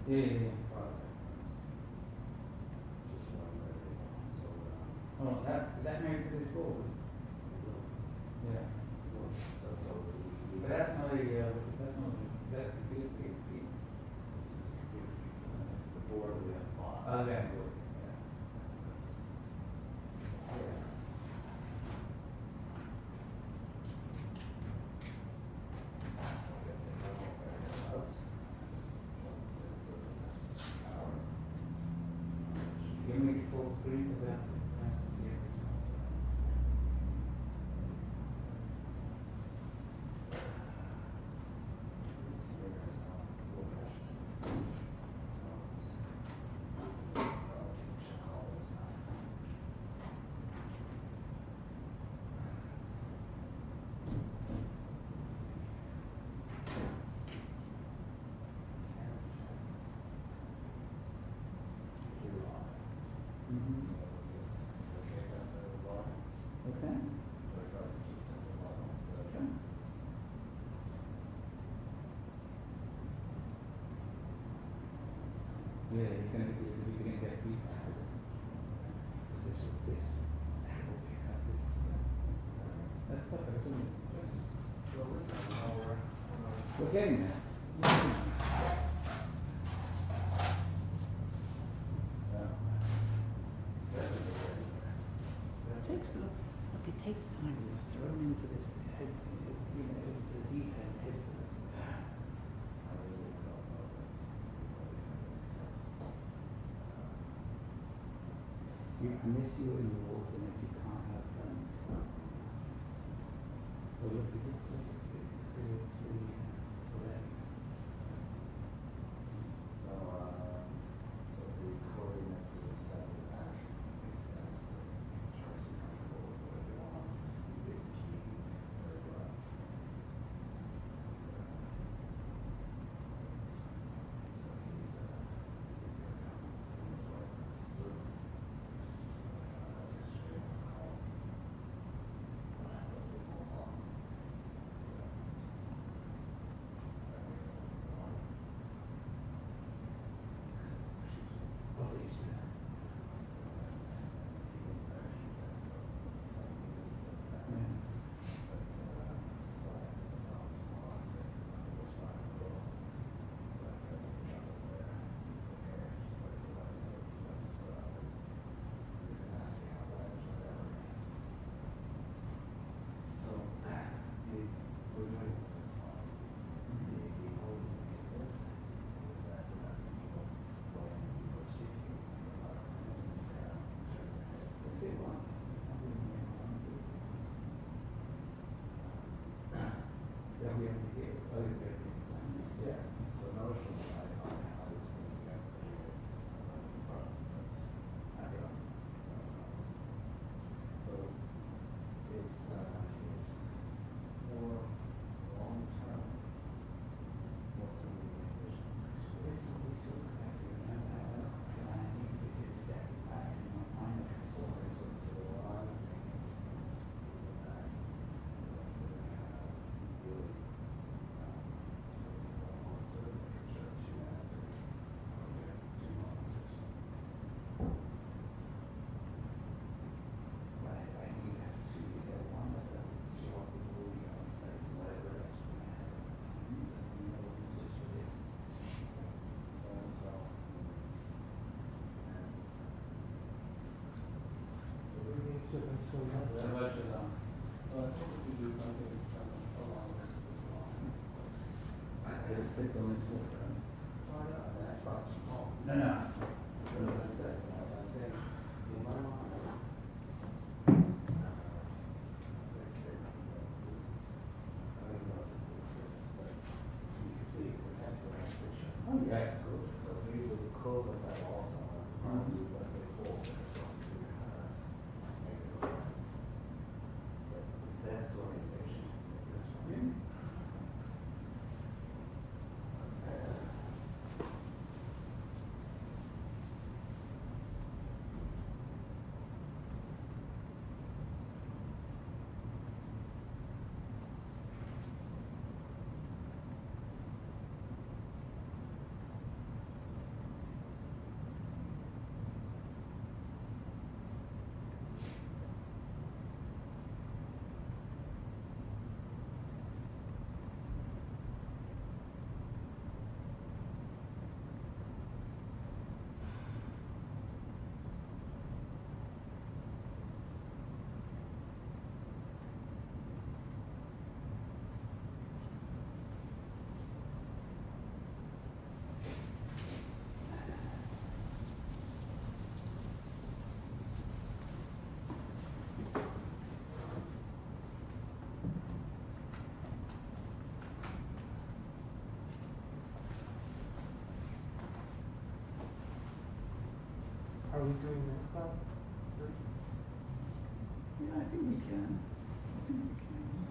Yeah, yeah, yeah. Just one that they want. So, Oh, is that married to this board? Yeah. But that's not a, that, the board we have bought. okay. Can you make it full screen so that I have to see it? What's that? Sure. Yeah, you're gonna get feedback. This, that's perfect, isn't it? We're getting there. It takes time. You're thrown into this head, it's a deep head for this. Unless you're in the water, then you can't have well, look, it's the left. So the recording is the separate action. Tries to be comfortable with what they want. It's key. Very well. So he's gonna come in the way. Fits on this water. No, no. Oh, yeah, it's cool. So these are the curls of that also. But they fold. The best orientation is this one. Are we doing that about? Yeah, I think we can. I think we can.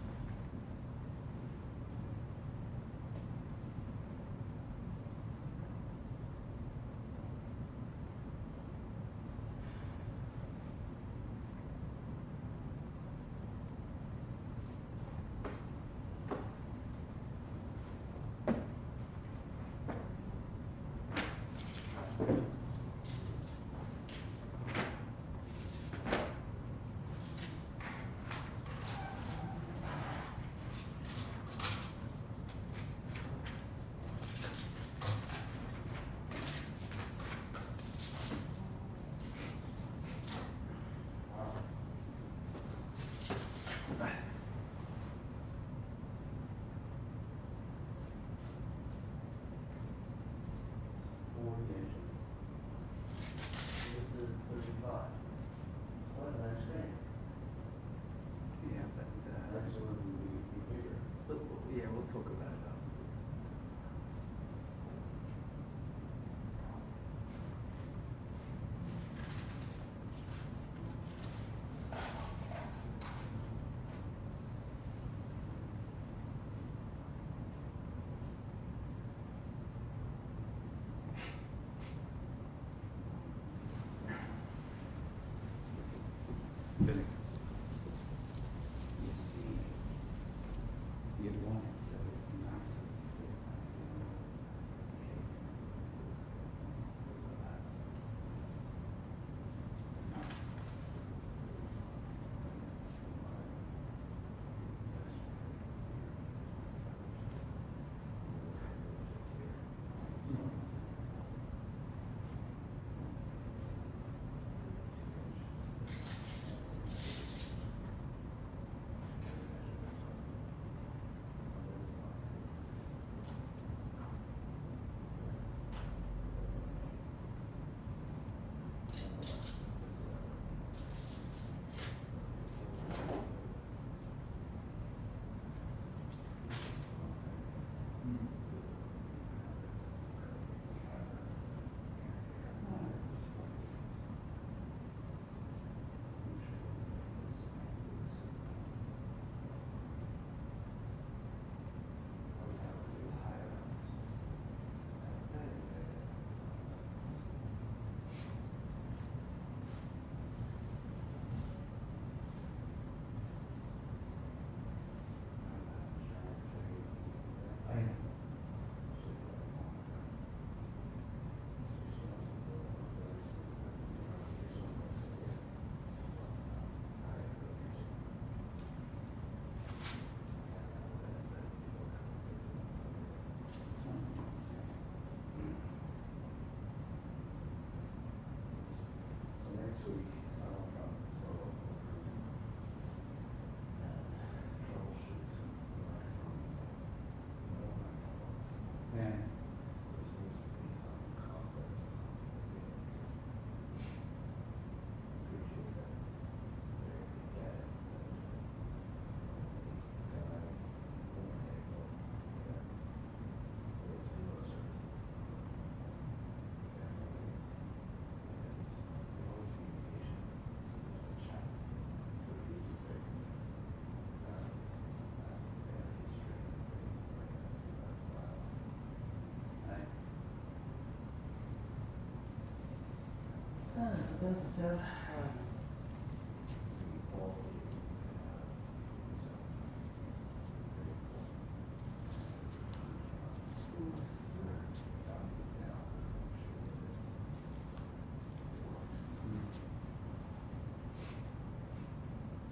Yeah, but yeah, we'll talk about it after. Billy, you see, you'd want it so it's nice.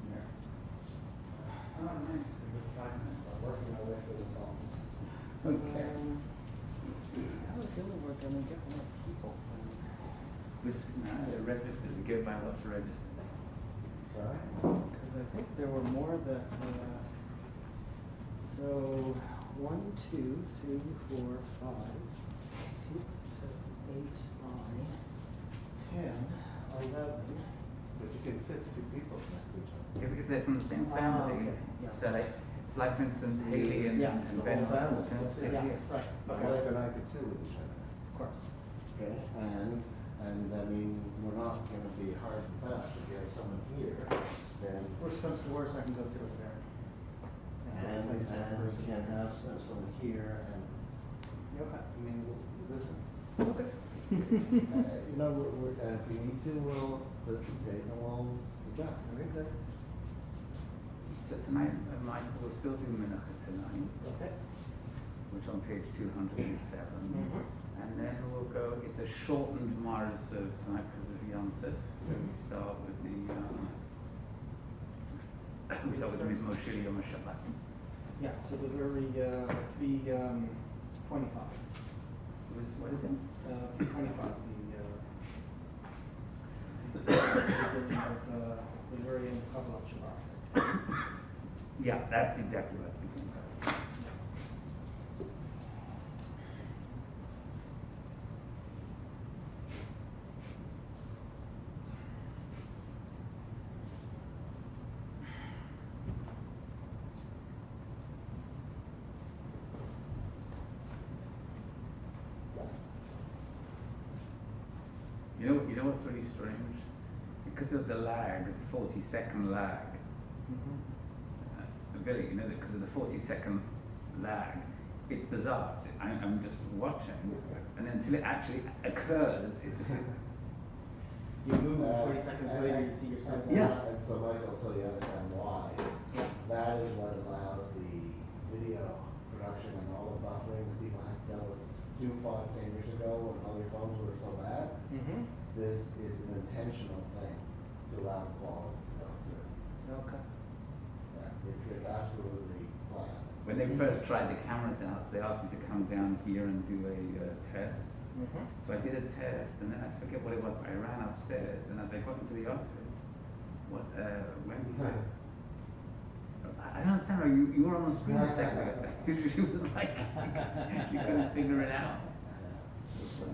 Yeah. Oh, nice. A good 5 minutes. Working my way through the phone. Okay. How would feel to work on a different people? Listen, I registered. We go by what's registered. Sorry? Because I think there were more that, so 1, 2, 3, 4, 5, 6, 7, 8, 9, 10, 11. But you can sit 2 people next to each other. Yeah, because they're from the same Ah, family. okay, yeah. So like, it's like, for instance, Haley and, Yeah, and the Ben whole family. can sit Yeah, here. right. My wife and I could sit with each other. Of course. Okay, and And I mean, we're not gonna be hard and fast. If you have someone here, then. Worst comes to worst, I can go sit over there. And Place for the we person. can have someone here and, Okay. I mean, listen. Okay. You know, if we need to, we'll put some tape and we'll adjust. Very good. So tonight, Michael will still do Menachem tonight, Okay. which on page 207. And then we'll go, it's a shortened Maariv service tonight because of Yom Tov. So we start with the Mizmor Shir Yom HaShabbat. Yeah, so the very, be, 25. What is it? 25, the very end of Shabbat. Yeah, that's exactly what I'm thinking about. You know what's really strange? Because of the lag, the 40-second lag, Billy, you know, because of the 40-second lag, it's bizarre. I'm just watching, and until it actually occurs, it's You move 40 seconds later, you see yourself. Yeah. And so Michael, so you understand why. That is what allows the video production and all the buffering that people had to deal with 10 years ago when all your phones were so bad. This is an intentional thing to allow the quality to go through. Okay. Yeah, it's absolutely planned. when they first tried the cameras out, so they asked me to come down here and do a test. So I did a test, and then I forget what it was, but I ran upstairs, and as I got into the office, Wendy said, I don't understand, you were on the screen a second ago. She was like, she couldn't figure it out.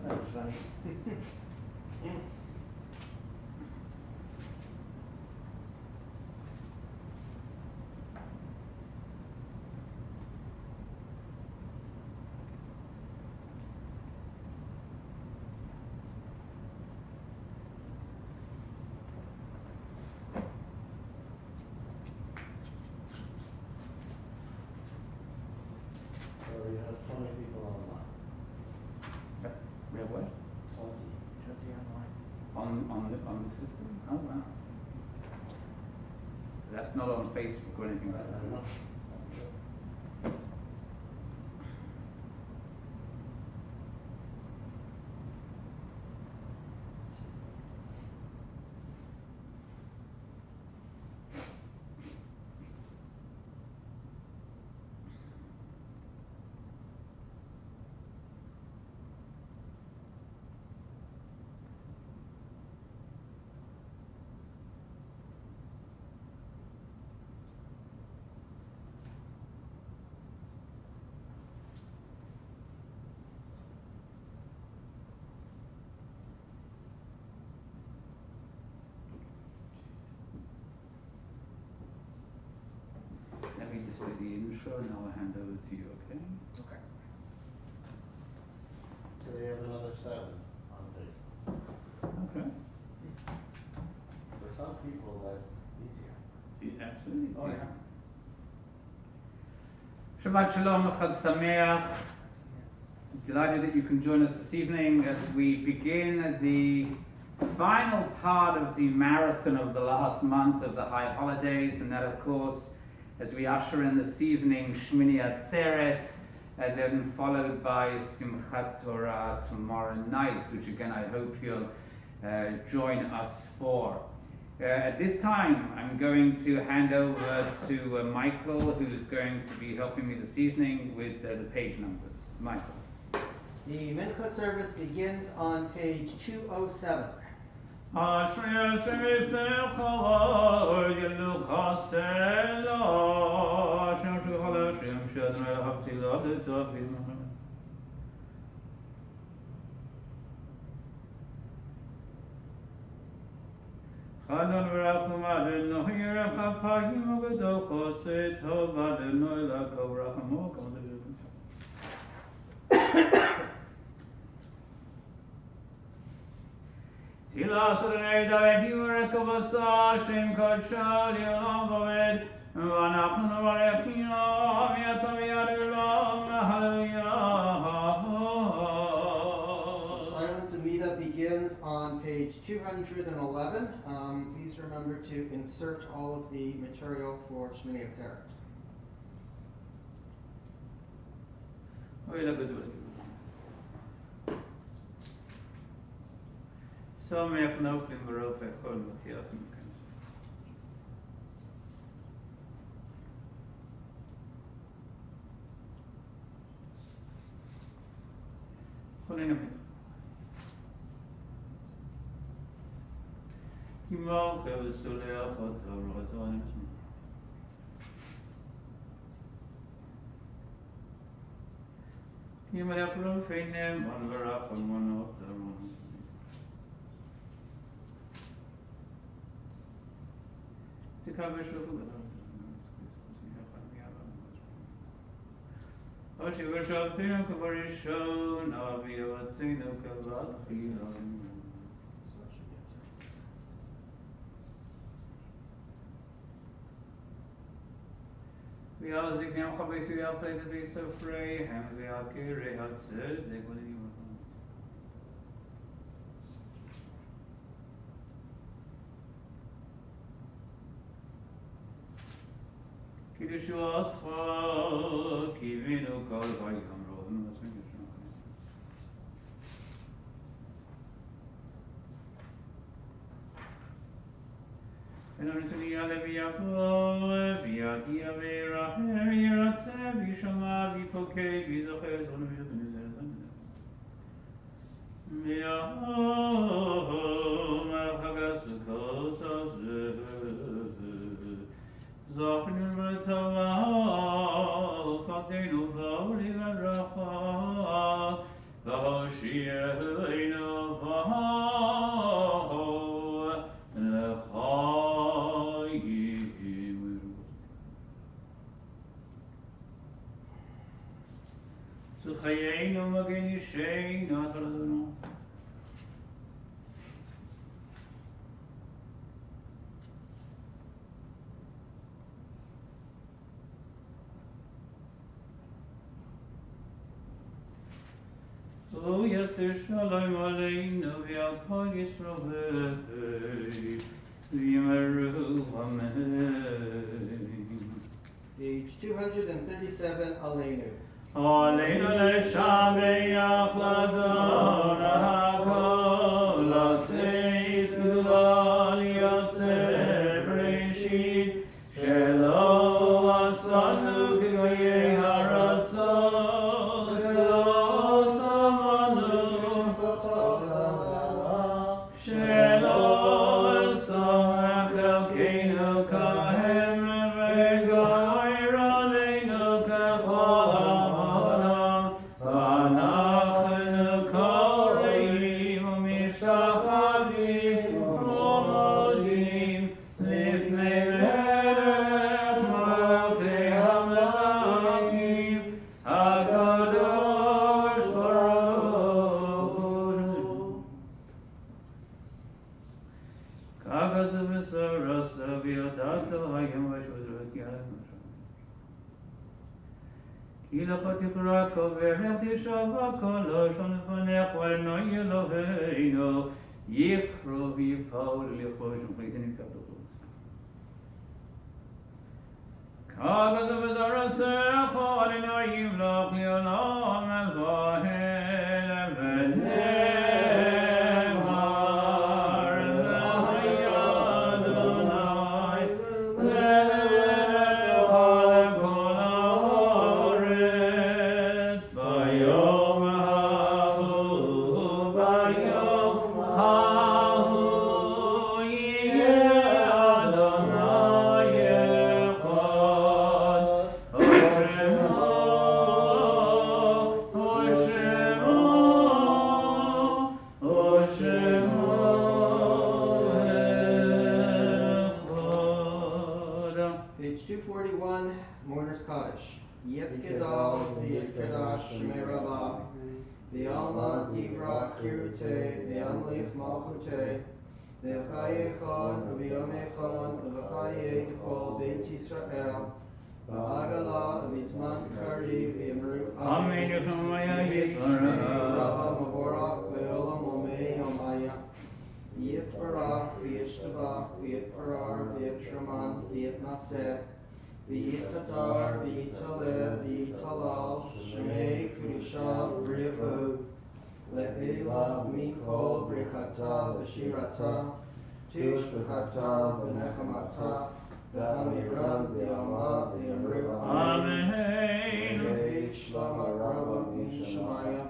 That's funny. So you have 20 people online. We have what? 20. On the system? Oh wow. That's not on Facebook or anything like that. Let me just do the intro and I'll hand over to you, okay? Okay. So they have another 7 on Facebook. Okay. For some people, that's easier. See, absolutely. Oh, yeah. Shabbat Shalom, Chag Sameach. Delighted that you can join us this evening as we begin the final part of the marathon of the last month of the high holidays, and that, of course, as we usher in this evening Shemini Atzeret, then followed by Simchat Torah tomorrow night, which again I hope you'll join us for. At this time, I'm going to hand over to Michael, who's going to be helping me this evening with the page numbers. Michael. The Mincha service begins on page 207. Ashrei Hashem Yisrael Chalor Yelu Chaselo Hashem Shechal Hashem Shadmei Lahavtila D'Davim Chadon V'Rachum Adonai Yerech HaPagim U'Gedol Chosei Tov Adonai L'Kov Rachamo. Come on, Tila Sadonai David Yurekavasa Shem Kodsha Leolam Vamed Vanachnu Navarekia Miataviadulam Hallelujah. The Silent Amida begins on page 211. Please remember to insert all of the material for Shemini Atzeret. Samech Noflim Barof Echol Matias Mkan. Cholina Mit. Kimol Chev Soleh Chot Avroton. Kimalek Rofeinem on Varach on one of the Romans. To cover Oshi Vashavtino Kavarishon Aviotzino Kavat Hilan. We are Zignam Chabis, we are places be so free, and we are Shaare Zedek Congregation. Kidushu Ascha, Kivinu Kol Vayam Rohim, let's make it strong. And on to the Alevi Yafo, Via Giavera, Heriatse, Vishama, Vipoke, Vizoches, on the Mia Hagasuko, Zochen Ratava, Fateno Voli Rafa, Vahoshieno Vaho, Lechayim. Suchayeno Mageni Shein, Nazarano. Oh, yes, Shalom Aleinu, V'Yakol Yisrael, V'Yimeru, Amen. Page 237, Aleinu. Aleinu L'Shabeach L'Adon HaKol, L'Seis G'dula L'Yatzer Breshit, Shelo Asanu K'goyei Haratzot, Page 241, Mourner's Kaddish. Yet Kedal, Yet Kedash, Shemei Rabbah. V'alma divra kirute, v'amlech malchute, v'chayechon, v'yomechon, v'chaye kol Beit Yisrael, v'agala, v'zman kari, v'yamru, Amen. Yeshua Yisrael, Rabba Yisrael. Mavorach, v'olam omei omaya, v'yitbarach, v'yishtabach, v'yitparar, v'yitraman, v'yitnaseh, v'yitadar, v'yitaleh, v'yitalal, shemei kedusha, b'richu, le'ela, mikol, brichata, v'shirata, tishbechata, v'nechamata, v'hamiran, v'yama, v'yamru, Amen. Yehi shlama rabba min shemaya,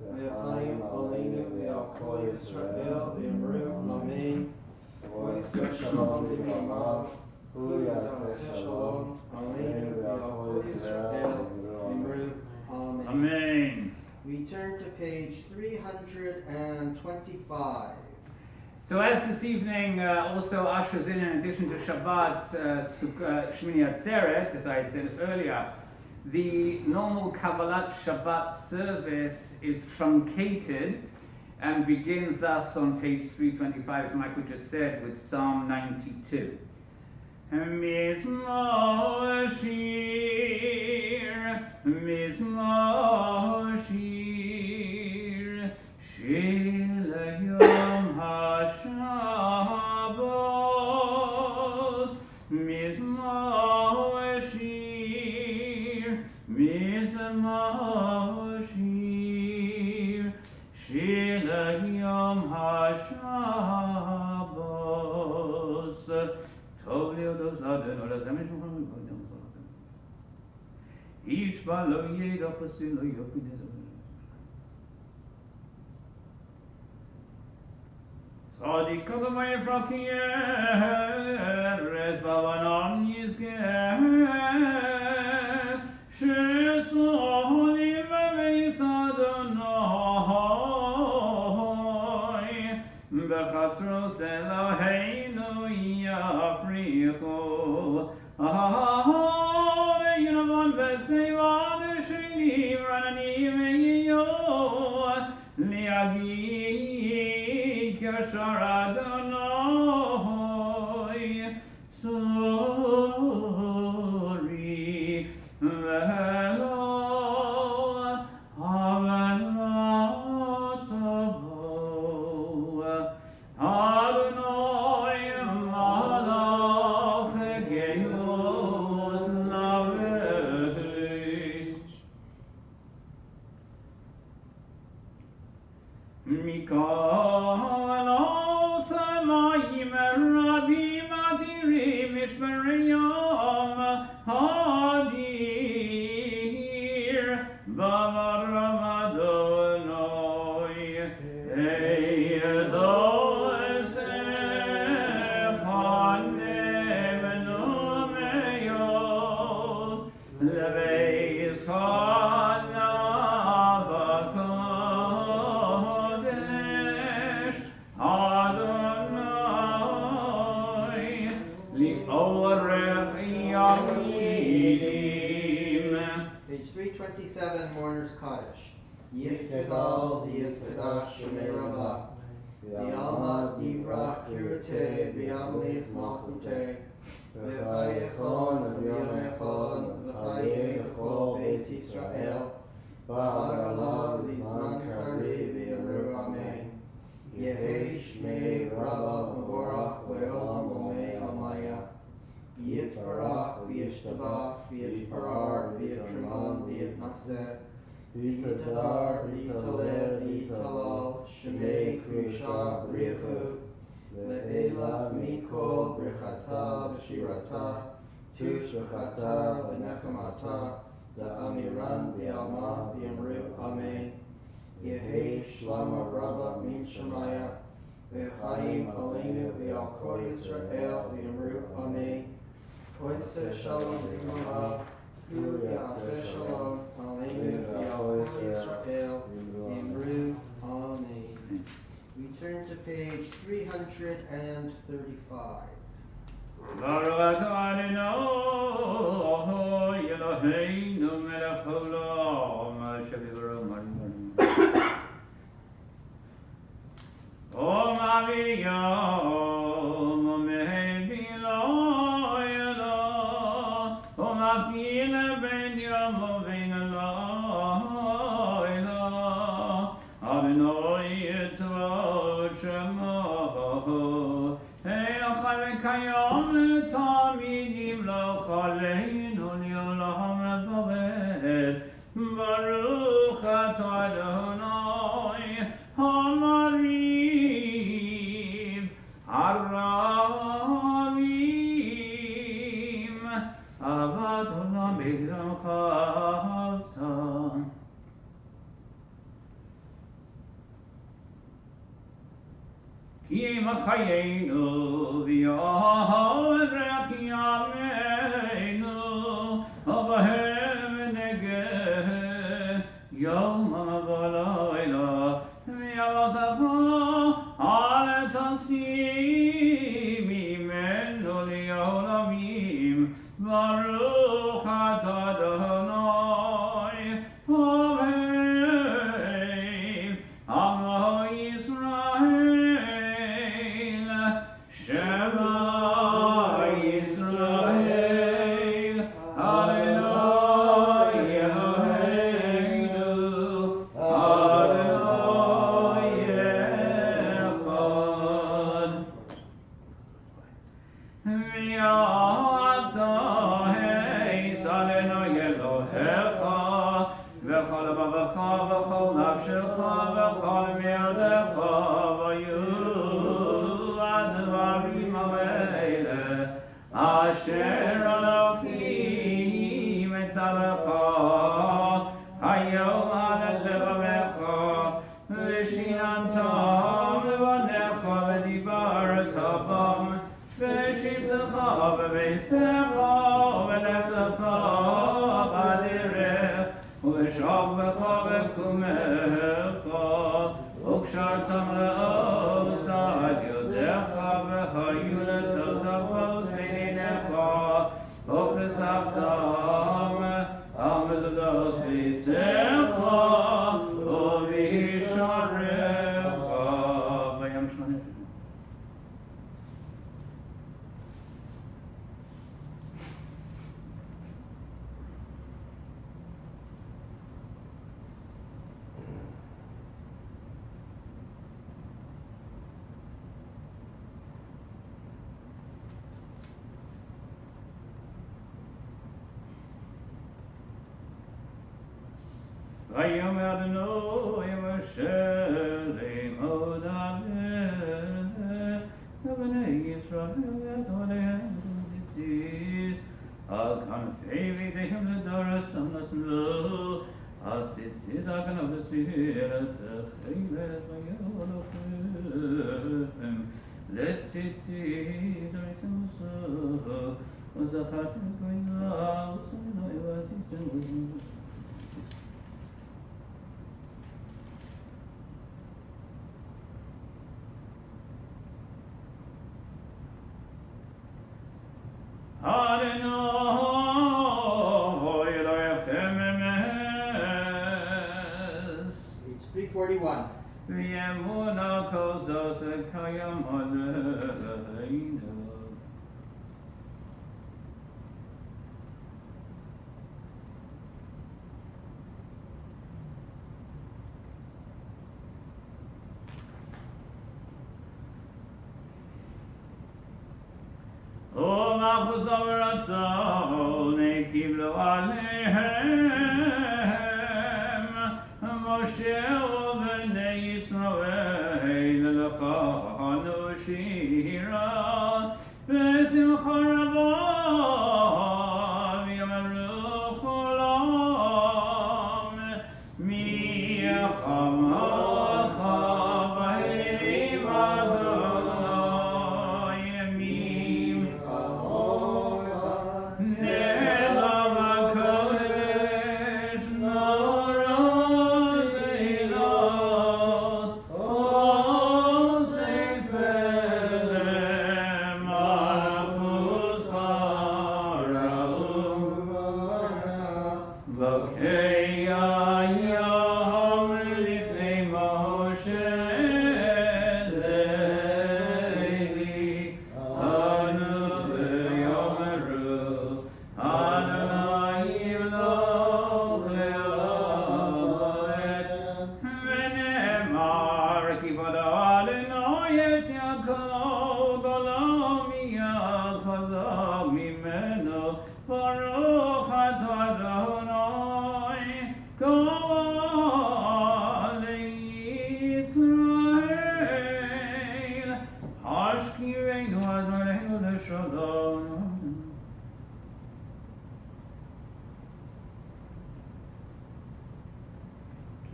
v'chaim aleinu v'al kol Yisrael, v'yamru, amen. V'yiseh shalom v'yama, v'yaseh shalom, aleinu v'al kol Yisrael, v'yamru, amen. Amen. We turn to page 325. So as this evening also ushers in addition to Shabbat, Shemini Atzeret, as I said earlier, the normal Kabbalat Shabbat service is truncated and begins thus on page 325, as Michael just said, with Psalm 92. Mizmor Shir, Mizmor Shir, Shir Yom HaShabbos, Mizmor Shir, Mizmor Shir, Shir Yom HaShabbos. Tov leodos laden ola zemesh muhammed bazem zolatem. Ish ba lo yeda chosin lo yofi nezem. Tzadik kadamay frakiyer res bavanan yizger shesolim beis Adonai bechatros Eloheinu yafrichu ve'yinavon v'seivad shenim rananim ve'yo li'agid kashar Adonai tzori ve'lo Page 327, Mourner's Kaddish. Yitgadal, Yitgadash, Shemei Rabbah. V'alma divra kirute, v'amlich malchute. V'chayechon, v'yomechon, v'chaye kol Beit Yisrael. V'agala, v'zman kari, v'yamru, amen. Yehi shmei Rabbah Mavorach, le'olam omei amaya. Yitbarach, v'yishtabach, v'yitparar, v'yitraman, v'yitnaseh, v'yitadar, v'yitaleh, v'yitalal, shemei kedusha, b'richu, le'ela, mikol, brichata, v'shirata, tushbechata, v'nechamata, da'amiran, v'yalma, v'yamru, amen. Yehi shlama rabba min shemaya, v'chaim aleinu v'al kol Yisrael, v'yamru, amen. V'yiseh shalom v'yama, v'yaseh shalom, aleinu v'al kol Yisrael, v'yamru, amen. We turn to page 335. Baruch atah Adonai Eloheinu melech haolam asher b'dvaro marim. ויום ומביא לו אלו ומבדיל בין יום ובין לילה אדוני צבאות שמו אלוהי וכיום תמיד ימלוך עלינו לעולם ועד ברוך אתה אדוני המריב הרבים אהבת עולם בגדרך אהבת כי אם חיינו ויארך ימינו ובהם נגד יום ולילה ויבספו אל תשים ממנו לעולמים ברוך אתה אדוני אוהב עמו ישראל שמע ישראל אדוני אלוהינו אדוני אחד ואהבת אדוני אלוהיך וכל לבבך וכל נפשך וכל מאודך והיו הדברים האלה אשר אלוקים מצווך היום על לבבך ושיננתם לבניך ודיברת בם בשבתך ובביתך ובלכתך בדרך ובשוכבך ובקומך וקשרתם לעוז על ידיך והיו לטוטפות בין עיניך וכספתם על מזוזות ביתך ובישעריך ויום שמונה ויאמר אדוני משה לאמור לבני ישראל אדוניהם ציציס על כנפי ידיהם לדרסם נשאו על ציציס על כנף לספירת החילת ויולוכם לציציס וישמוסו וזכרתם את גוינה וסמינוי ועשיתם גוינה Adonai Elohim emes Page 341. V'yemuna kozos v'kayam aleinu ומחוז ורצון קיבלו עליהם משה ובני ישראל לכנו שירה ושמחה רבה ויאמרו כולם מי יחמך באלים אדוני מי נעלם הקודש נורא זילוס אוסף למלכוס חראו בוקי היום לפני משה זה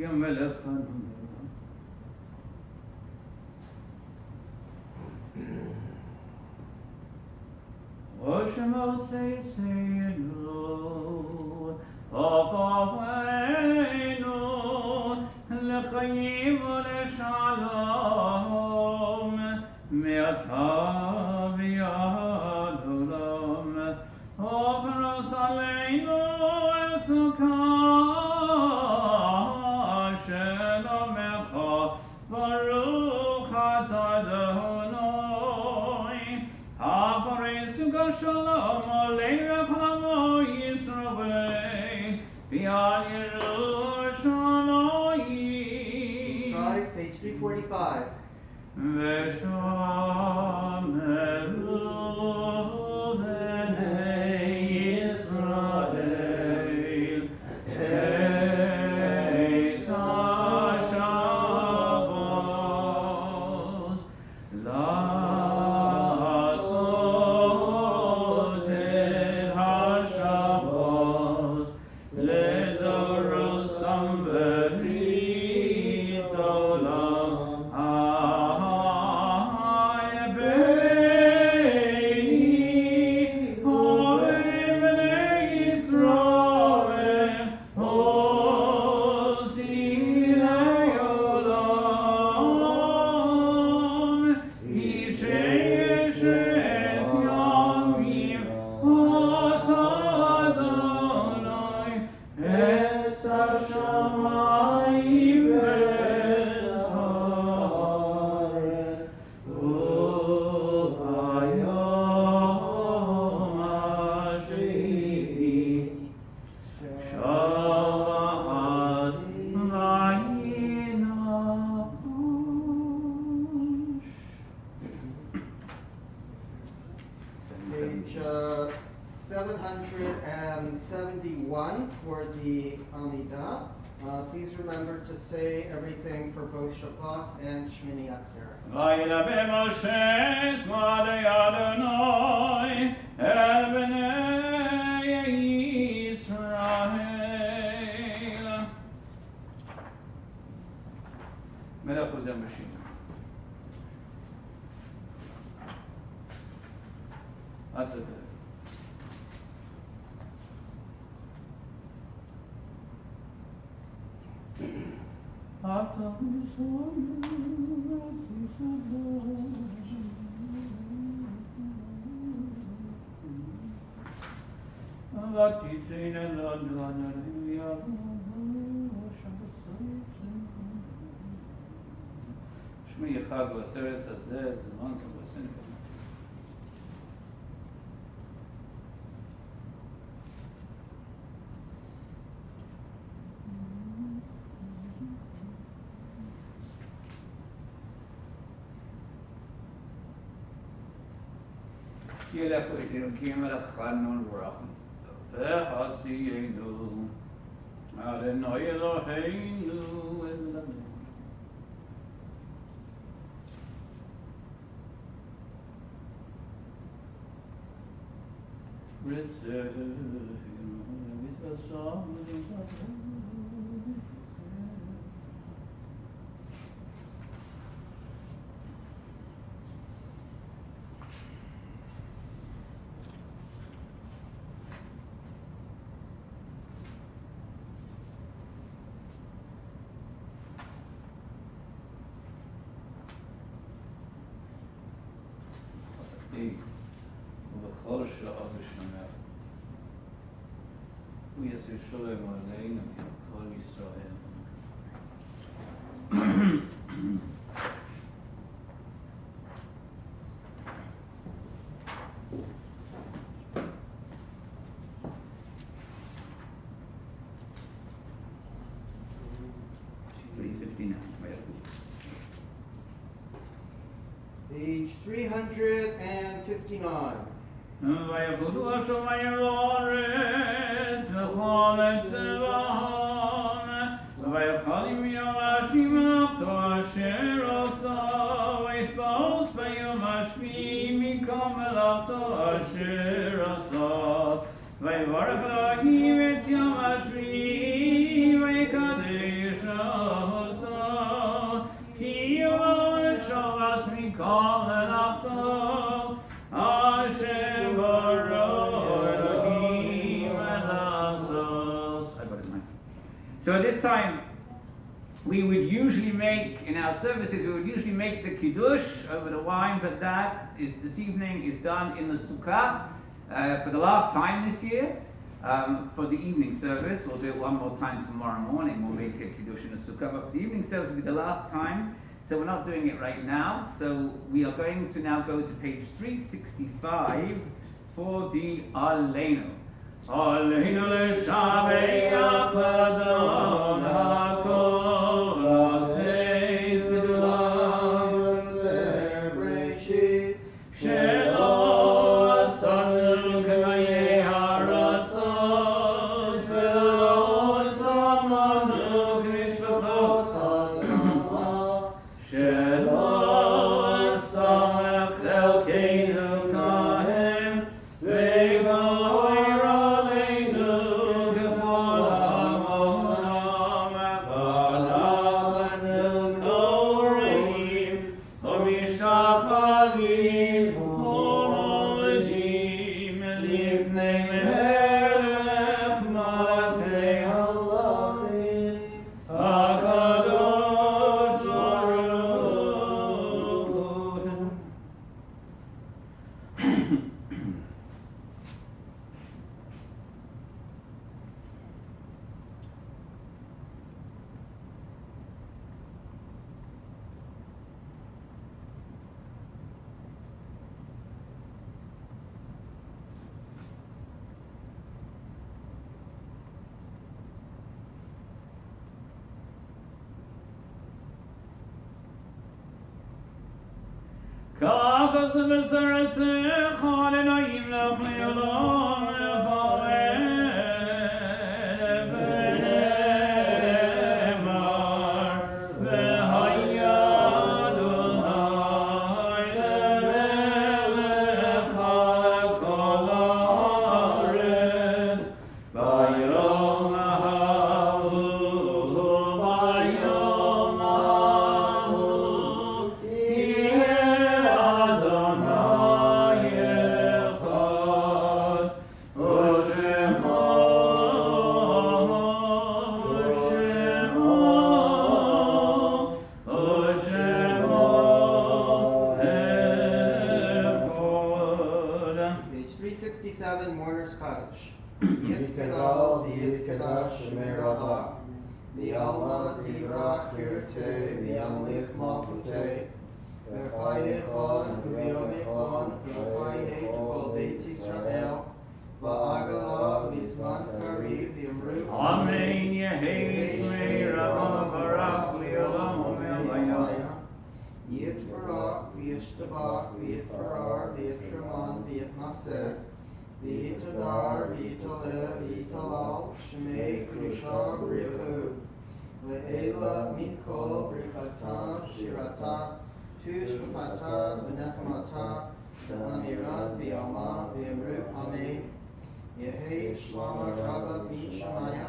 כי המלך חנון. ראש מוצאינו, עפעפנו, לחיים ולשלום, מעתה ועד עולם. ופרוס עלינו עסוקה שלומך, ברוך אתה אדוני. הפריס שלום עלינו וכל עמו ישראל, ועל ירושלים. Rise, page 345. ושמרו בני ישראל את השבת לעשות את השבת לדורותיהם בברית עולם. Page 771 for the Amidah. Please remember to say everything for both Shabbat and Shemini Atzeret. וידבר משה שמואל אדוני אל בני ישראל. מלך חוזר משיב. הצדק. שמי חג ועשרת הזה, זמן סבסן. ילך אלוקים אלוהינו ועשיינו אדוני אלוהינו אלוהינו. ובכל שעה בשנה הוא יעשה שלום עלינו ועל כל ישראל. Page 359. ויעבדו השמיים והארץ וכל צבאם ויכלים יום השביעי מלאכתו אשר עשה וישבעוס ביום השביעי מכל מלאכתו אשר עשה ויברך אלוהים את יום השביעי ויקדשו Shavas Mikol Elapto, Hashem Baruch Elohim Elasos. I got it, Mike. So at this time, we would usually make, in our services, we would usually make the Kiddush over the wine, but that is, this evening, is done in the Sukkah for the last time this year. For the evening service, we'll do it one more time tomorrow morning. We'll make a Kiddush in the Sukkah, but for the evening service, will be the last time. So we're not doing it right now. So we are going to now go to page 365 for the Aleinu. Aleinu l'shabeach l'Adon hakol aseis gedulah zer breshit shelo asanu k'mayei haratzos v'lo samanu k'mishpachot ha'adamah shelo asamach elkeinu kahem v'goyer aleinu k'chol ha'amonam v'anachnu koreim u'mishtachvim u'modim lifnei melech malachei ha'olam HaKadosh Baruch Hu. K'agas v'sarasech ha'lenaim lach le'olam v'amen v'nemar v'haya Adonai le'melech ha'kol ha'aretz v'yom ha'hu v'yom ha'hu Adonai echad, U'shemo, U'shemo, U'shemo echad. Page 367, Mourner's Cottage. Yit Gadol, V'yit Kadash, Shemer Rabah. V'yalma, V'yivrach, Kirtei, V'yamlich, Malchutei. V'chayechon, V'yomechon, V'chayech, Kol Beit Yisrael. V'agala, V'zman Kariv, V'yamru. Amen. Yehei Shmei Rabba Barach Le'olam Omer Vayah. Yitbarach, V'yishtabach, V'yitbarar, V'yitraman, V'yitnaseh. V'yitadar, V'yitaleh, V'yitalal, Shemei Kedusha B'richu. Le'ela min kol brichata, shirata, tushbachata, v'nechamata, v'amirat, v'yama, v'yamru, amen. Yehei shlama rabba min shamaya,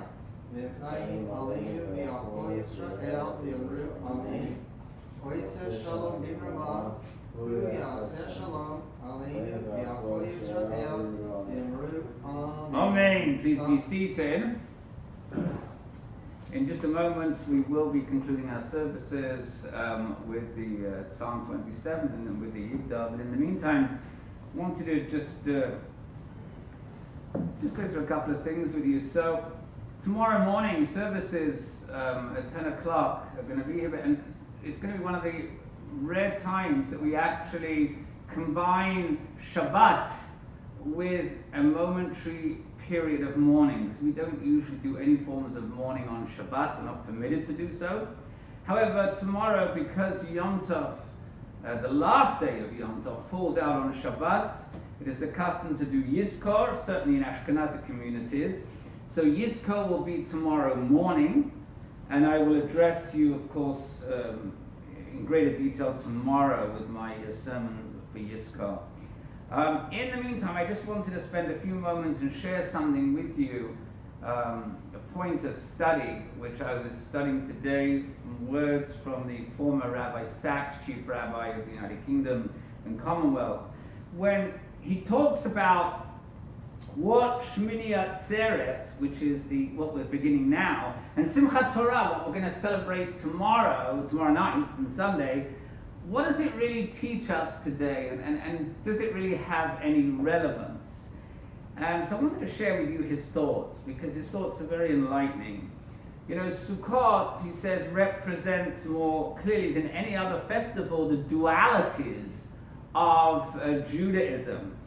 v'chayim aleinu v'yakol Yisrael, v'yamru, amen. Oiseh shalom b'brama, v'yaseh shalom, aleinu v'yakol Yisrael, v'yamru, amen. Amen. Please be seated. In just a moment, we will be concluding our services with the Psalm 27 and then with the Yigdal. But in the meantime, I wanted to just go through a couple of things with you. So, tomorrow morning, services at 10 o'clock are going to be here, and it's going to be one of the rare times that we actually combine Shabbat with a momentary period of mourning, because we don't usually do any forms of mourning on Shabbat. We're not permitted to do so. However, tomorrow, because Yom Tov, the last day of Yom Tov, falls out on Shabbat, it is the custom to do Yizkor, certainly in Ashkenazi communities. So Yizkor will be tomorrow morning, and I will address you, of course, in greater detail tomorrow with my sermon for Yizkor. In the meantime, I just wanted to spend a few moments and share something with you, a point of study, which I was studying today from words from the former Rabbi Sachs, Chief Rabbi of the United Kingdom and Commonwealth, when he talks about what Shemini Atzeret, which is what we're beginning now, and Simchat Torah, what we're going to celebrate tomorrow night and Sunday, what does it really teach us today, and does it really have any relevance? And so I wanted to share with you his thoughts, because his thoughts are very enlightening. You know, Sukkot, he says, represents more clearly than any other festival the dualities of Judaism.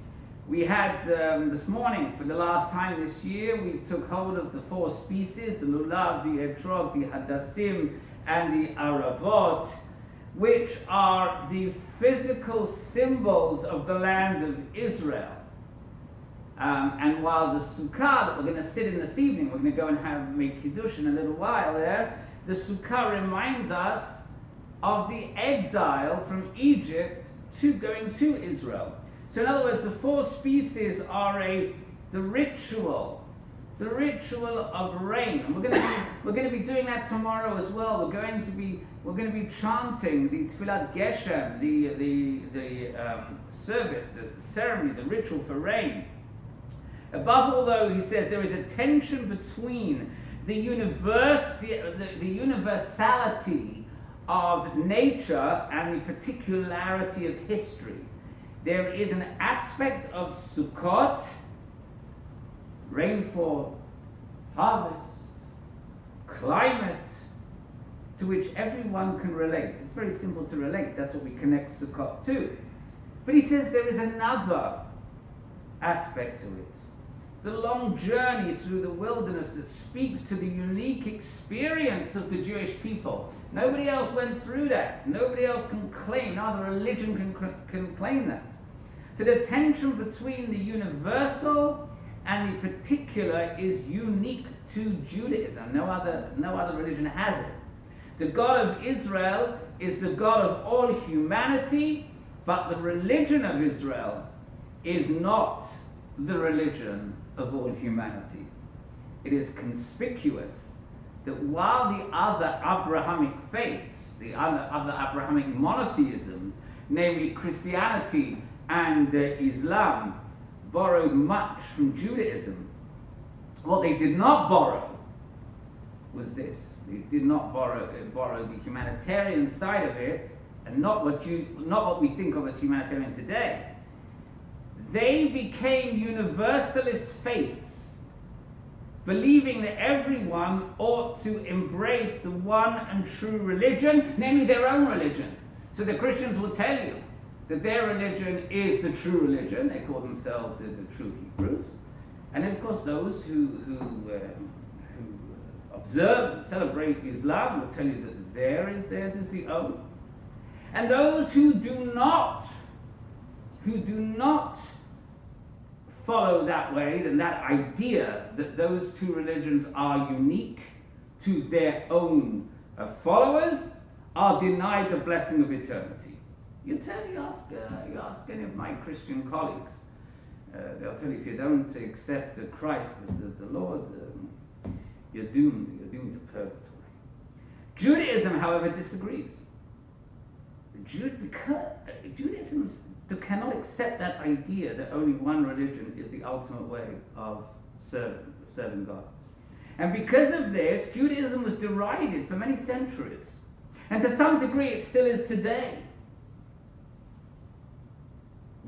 We had this morning, for the last time this year, we took hold of the four species, the lulav, the etrog, the hadassim, and the aravot, which are the physical symbols of the land of Israel. And while the sukkah that we're going to sit in this evening, we're going to go and make kiddush in a little while there, the sukkah reminds us of the exile from Egypt to going to Israel. So in other words, the four species are the ritual of rain, and we're going to be doing that tomorrow as well. We're going to be chanting the Tfilat Geshem, the service, the ceremony, the ritual for rain. Above all, though, he says there is a tension between the universality of nature and the particularity of history. There is an aspect of Sukkot, rainfall, harvest, climate, to which everyone can relate. It's very simple to relate. That's what we connect Sukkot to. But he says there is another aspect to it. The long journey through the wilderness that speaks to the unique experience of the Jewish people. Nobody else went through that. Nobody else can claim, no other religion can claim that. So the tension between the universal and the particular is unique to Judaism. No other religion has it. The God of Israel is the God of all humanity, but the religion of Israel is not the religion of all humanity. It is conspicuous that while the other Abrahamic faiths, the other Abrahamic monotheisms, namely Christianity and Islam, borrowed much from Judaism, what they did not borrow was this. They did not borrow the humanitarian side of it, and not what we think of as humanitarian today. They became universalist faiths, believing that everyone ought to embrace the one and true religion, namely their own religion. So the Christians will tell you that their religion is the true religion. They call themselves the true Hebrews. And of course those who observe and celebrate Islam will tell you that theirs is the own. And those who do not follow that way, then that idea that those two religions are unique to their own followers are denied the blessing of eternity. You ask any of my Christian colleagues, they'll tell you if you don't accept Christ as the Lord, you're doomed to purgatory. Judaism, however, disagrees. Judaism cannot accept that idea that only one religion is the ultimate way of serving God. And because of this, Judaism was derided for many centuries. And to some degree, it still is today.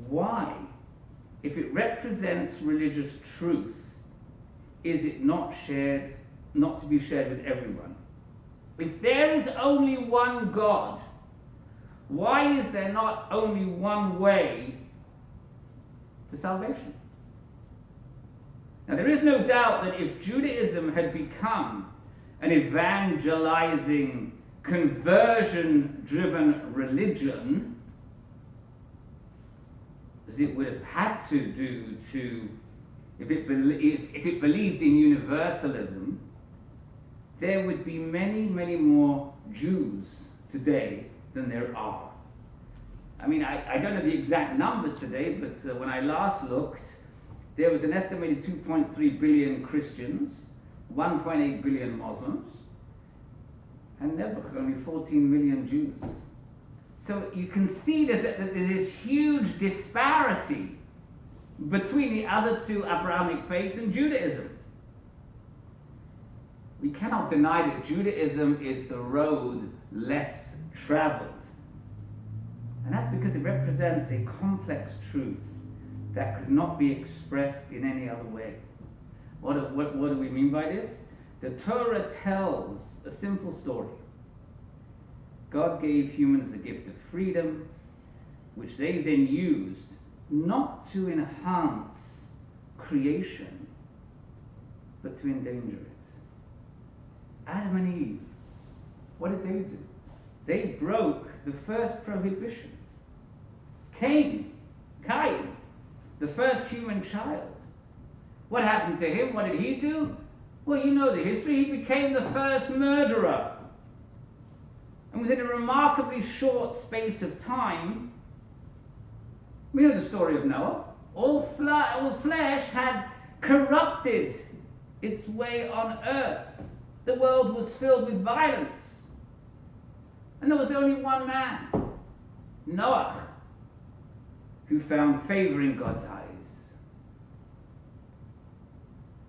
Why, if it represents religious truth, is it not to be shared with everyone? If there is only one God, why is there not only one way to salvation? Now, there is no doubt that if Judaism had become an evangelizing, conversion-driven religion, as it would have had to do if it believed in universalism, there would be many, many more Jews today than there are. I mean, I don't know the exact numbers today, but when I last looked, there was an estimated 2.3 billion Christians, 1.8 billion Muslims, and Nebuch, only 14 million Jews. So you can see that there's this huge disparity between the other two Abrahamic faiths and Judaism. We cannot deny that Judaism is the road less traveled. And that's because it represents a complex truth that could not be expressed in any other way. What do we mean by this? The Torah tells a simple story. God gave humans the gift of freedom, which they then used not to enhance creation, but to endanger it. Adam and Eve, what did they do? They broke the first prohibition. Cain, the first human child. What happened to him? What did he do? Well, you know the history. He became the first murderer. And within a remarkably short space of time, we know the story of Noah. All flesh had corrupted its way on earth. The world was filled with violence. And there was only one man, Noah, who found favor in God's eyes.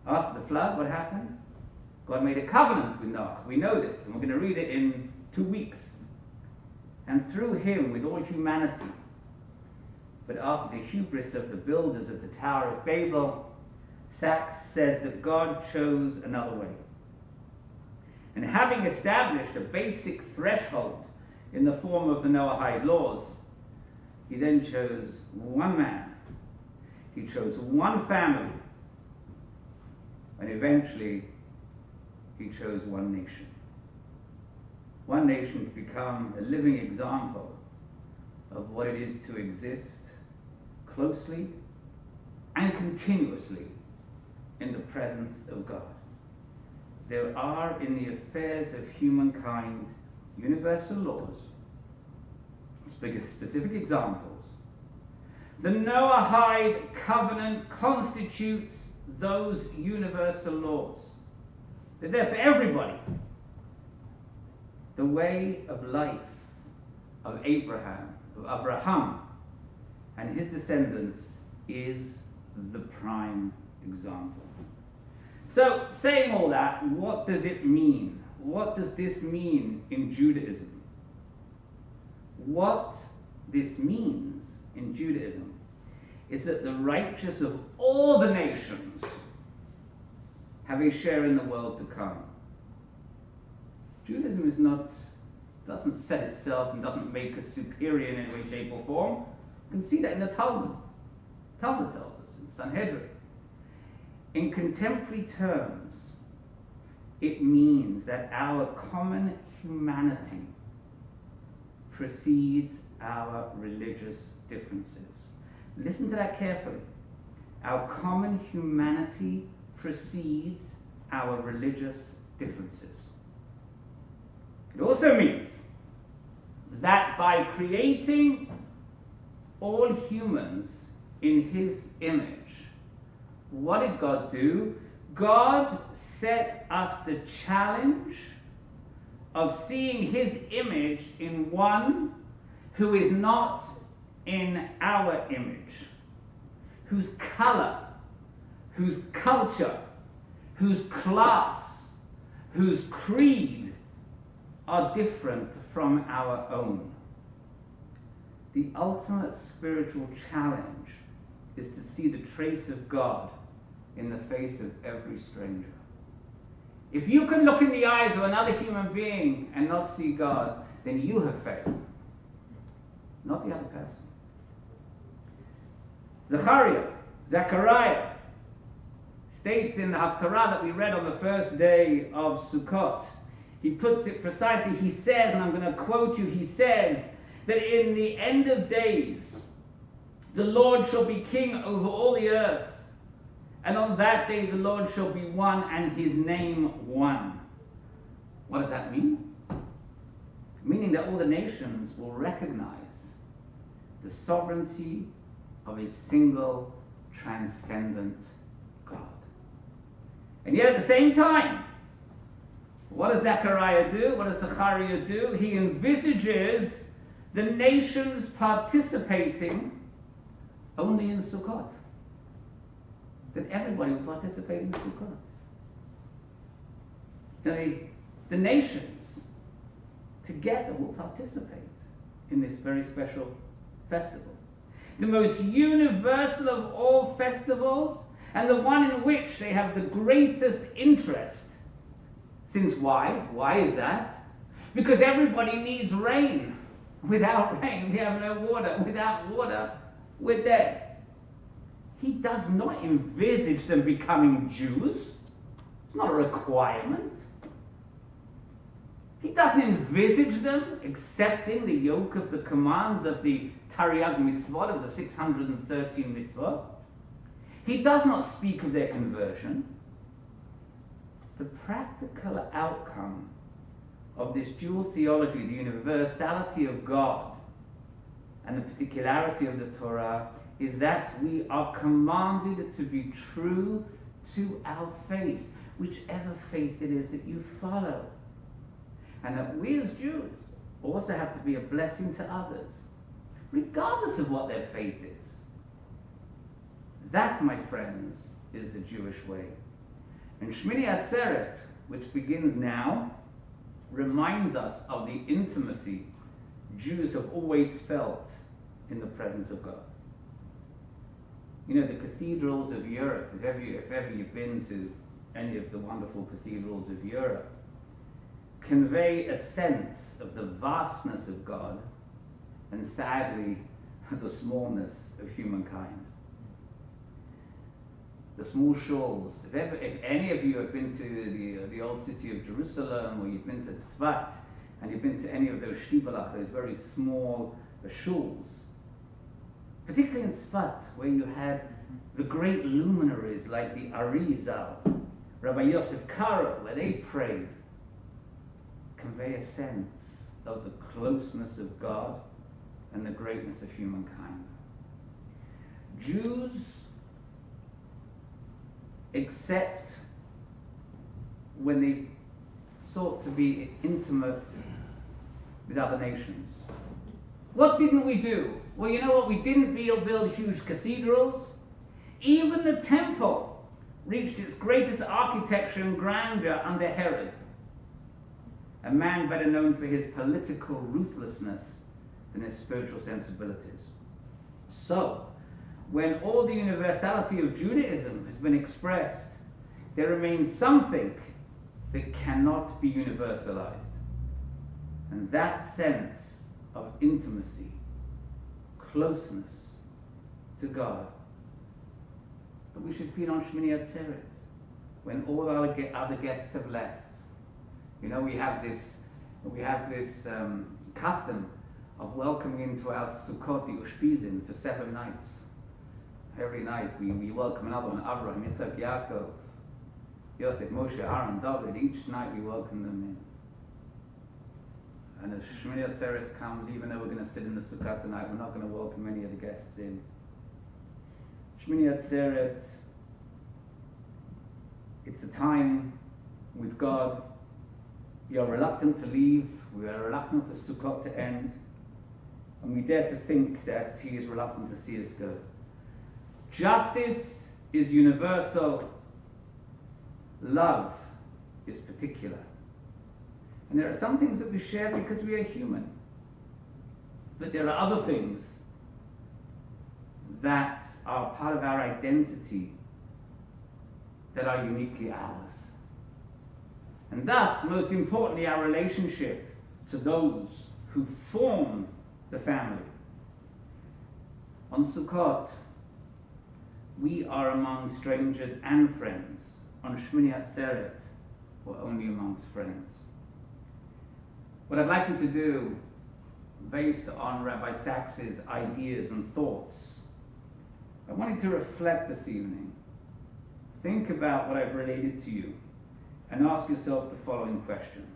After the flood, what happened? God made a covenant with Noah. We know this, and we're going to read it in 2 weeks. And through him, with all humanity. But after the hubris of the builders of the Tower of Babel, Sachs says that God chose another way. And having established a basic threshold in the form of the Noahide laws, he then chose one man. He chose one family. And eventually, he chose one nation. One nation to become a living example of what it is to exist closely and continuously in the presence of God. There are in the affairs of humankind universal laws, specific examples. The Noahide covenant constitutes those universal laws. They're there for everybody. The way of life of Abraham and his descendants is the prime example. So, saying all that, what does it mean? What does this mean in Judaism? What this means in Judaism is that the righteous of all the nations have a share in the world to come. Judaism doesn't set itself and doesn't make us superior in any way, shape, or form. You can see that in the Talmud. Talmud tells us, in Sanhedrin. In contemporary terms, it means that our common humanity precedes our religious differences. Listen to that carefully. Our common humanity precedes our religious differences. It also means that by creating all humans in his image, what did God do? God set us the challenge of seeing his image in one who is not in our image, whose color, whose culture, whose class, whose creed are different from our own. The ultimate spiritual challenge is to see the trace of God in the face of every stranger. If you can look in the eyes of another human being and not see God, then you have failed, not the other person. Zechariah states in the Haftarah that we read on the first day of Sukkot, he puts it precisely, he says, and I'm going to quote you, he says that in the end of days, the Lord shall be king over all the earth, and on that day the Lord shall be one, and his name one. What does that mean? Meaning that all the nations will recognize the sovereignty of a single transcendent God. And yet at the same time, what does Zechariah do? What does Zechariah do? He envisages the nations participating only in Sukkot. That everybody will participate in Sukkot. The nations together will participate in this very special festival. The most universal of all festivals, and the one in which they have the greatest interest. Since why? Why is that? Because everybody needs rain. Without rain, we have no water. Without water, we're dead. He does not envisage them becoming Jews. It's not a requirement. He doesn't envisage them accepting the yoke of the commands of the Tariag mitzvot, of the 613 mitzvot. He does not speak of their conversion. The practical outcome of this dual theology, the universality of God and the particularity of the Torah, is that we are commanded to be true to our faith, whichever faith it is that you follow. And that we as Jews also have to be a blessing to others, regardless of what their faith is. That, my friends, is the Jewish way. And Shemini Atzeret, which begins now, reminds us of the intimacy Jews have always felt in the presence of God. You know, the cathedrals of Europe, if ever you've been to any of the wonderful cathedrals of Europe, convey a sense of the vastness of God and, sadly, the smallness of humankind. The small shawls. If any of you have been to the old city of Jerusalem, or you've been to Tzfat, and you've been to any of those shtibalach, those very small shuls, particularly in Tzfat, where you had the great luminaries like the Arizal, Rabbi Yosef Karo, where they prayed, convey a sense of the closeness of God and the greatness of humankind. Jews except when they sought to be intimate with other nations. What didn't we do? Well, you know what? We didn't build huge cathedrals. Even the temple reached its greatest architecture and grandeur under Herod, a man better known for his political ruthlessness than his spiritual sensibilities. So, when all the universality of Judaism has been expressed, there remains something that cannot be universalized. And that sense of intimacy, closeness to God, that we should feel on Shemini Atzeret, when all our other guests have left. You know, we have this custom of welcoming into our Sukkot the Ushpizin for 7 nights. Every night we welcome another one, Abraham, Yitzhak, Yaakov, Yosef, Moshe, Aaron, David. Each night we welcome them in. And as Shemini Atzeret comes, even though we're going to sit in the Sukkah tonight, we're not going to welcome any of the guests in. Shemini Atzeret, it's a time with God. We are reluctant to leave. We are reluctant for Sukkot to end. And we dare to think that He is reluctant to see us go. Justice is universal. Love is particular. And there are some things that we share because we are human. But there are other things that are part of our identity that are uniquely ours. And thus, most importantly, our relationship to those who form the family. On Sukkot, we are among strangers and friends. On Shemini Atzeret, we're only amongst friends. What I'd like you to do, based on Rabbi Sachs's ideas and thoughts, I want you to reflect this evening. Think about what I've related to you and ask yourself the following question.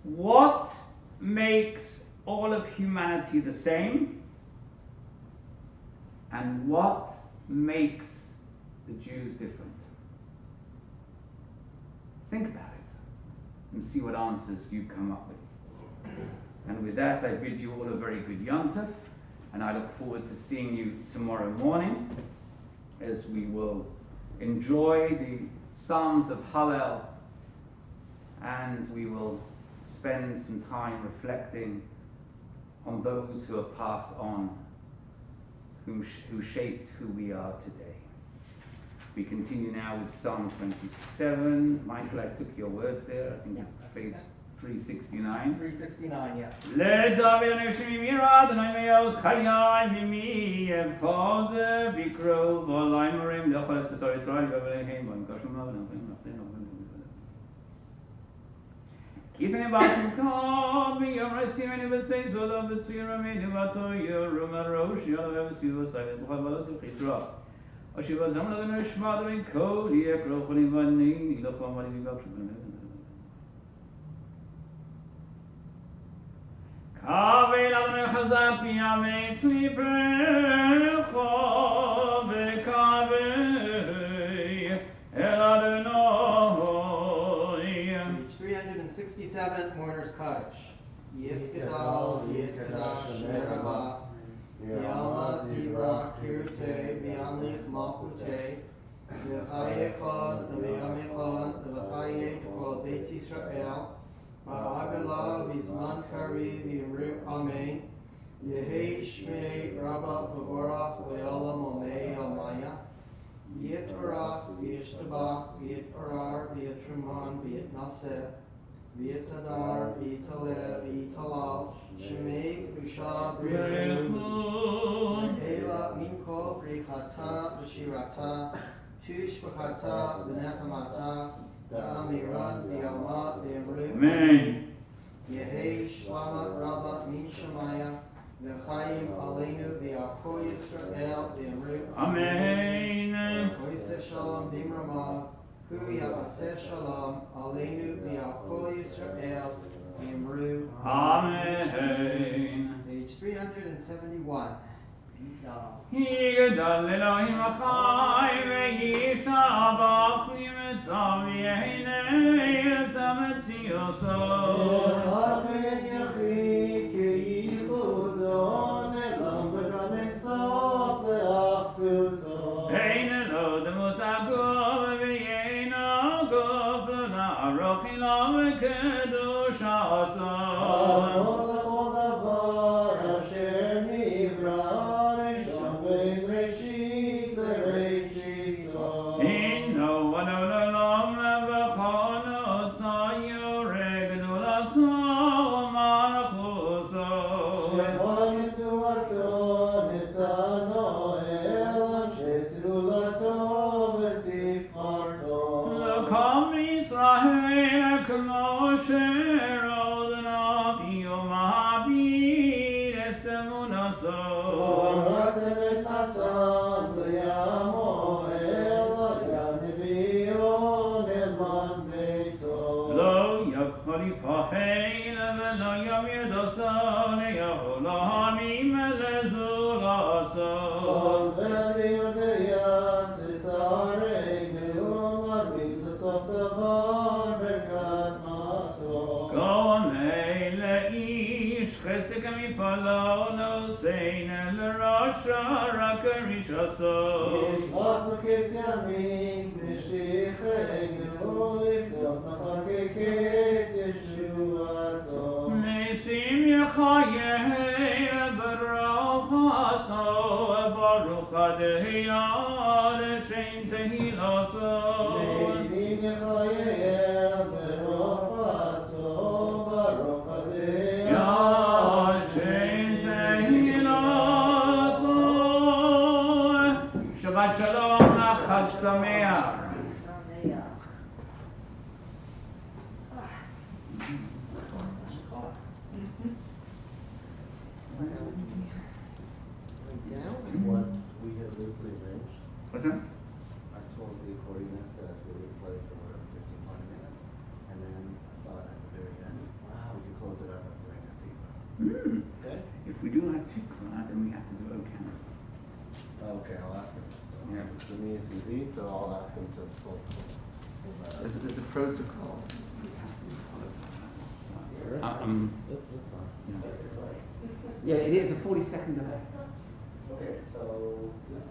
What makes all of humanity the same? And what makes the Jews different? think about it and see what answers you come up with. And with that, I bid you all a very good Yom Tov, and I look forward to seeing you tomorrow morning as we will enjoy the Psalms of Hallel, and we will spend some time reflecting on those who have passed on, who shaped who we are today. We continue now with Psalm 27. Michael, I took your words there. I think it's page 369. 369, yes. Let David and Shemini Atzeret me'oz chayai mimi evchad bikro v'olay marim lecholes b'sar Yisrael v'avleihem v'nkashim v'avleihem Kifene b'asukah b'yom restireni v'sei zola v'tzirameni v'atoyer u'marosh yalav v'sviv v'sayvet b'chad v'alot v'chitra Ashiv azam l'adon ha'shmad v'kol yekro cholim v'aneini l'chom v'alim v'avshim Kavel Adonai Chazak v'yametz libecho v'kaveh el Adonai. Page 367, Mourner's Cottage. Yit Gadal, Yit Kadash, Merabah, Yalma Dibra, Kirute, V'yamlik Malkute, V'chaye Kod, V'yame Kod, V'chaye Kod Beit Yisrael, Ba'agala V'zman Kari V'yimru Amen, Yehei Shmei Rabba V'vorach V'yolam Omei Almaya, V'yit Barach, V'yit Tabach, V'yit Parar, V'yit Truman, V'yit Naseh, V'yit Adar, V'yit Taleh, V'yit Talal, Shemei Rusha B'rechu, V'ela Minkol B'richata V'shirata, Tush B'chata V'nechamata, Da'amirat V'yalma V'yimru Amen. Yehei Shlama Rabba Min Shemaya, V'chaim Aleinu V'yakol Yisrael V'yimru Amen. Oiseh Shalom B'imramah, Hu Yavaseh Shalom Aleinu V'yakol Yisrael V'yimru Amen. Page 371. Yigdal Elohim achai ve'yishtabach nimetzav yehinei esametzi yoso. אחד בן יחיד כייחודו נעלם וגם אינסוף לאחדותו. Ein elo demus agov ve'yein agov l'na'aroch ilam v'kedush asor. הכל לכל דבר אשר נברא ראשון בין ראשית לראשיתו. Inno adon olam v'chano tzayor gedul aso malachuso. שכל יתועתו נתנו אל אנשי צלולתו ותפארתו. L'kam Yisrael k'mo asher odna b'yom ha'abid est emunaso. הורדתם את נתן בימו אלא יד נביאו נאמן ביתו. Lo yakhol yifahel v'lo yamir doso le'yahol ha'amim le'zulaso. צופה ויודע סתרנו מרבית לסוף דבר בקדמתו. Go'amei le'ish chesed k'mifalo nosein l'rasha rak rishaso. ישלח בקץ ימים משיחנו לבדוק מחר כקץ ישועתו. Nisim yachayel baruch hasto baruch adhiyad shem tehilaso. לעתים יחייב ברוך עשו ברוך הדרך. Yad shem tehilaso. Shabbat shalom, Chag Sameach. Sameach. Down. What we had loosely arranged, What's that? I told the accordionist that we would play for 15, 20 minutes, and then I thought at the very end, wow, we could close it up and bring a people. Okay? If we do have tikva, then we have to do Okan. Okay, I'll ask him. So Yeah. For me, it's easy, so I'll ask him to pull. There's a protocol. It has to be followed. Yeah, it is a 40-second delay. Okay, so this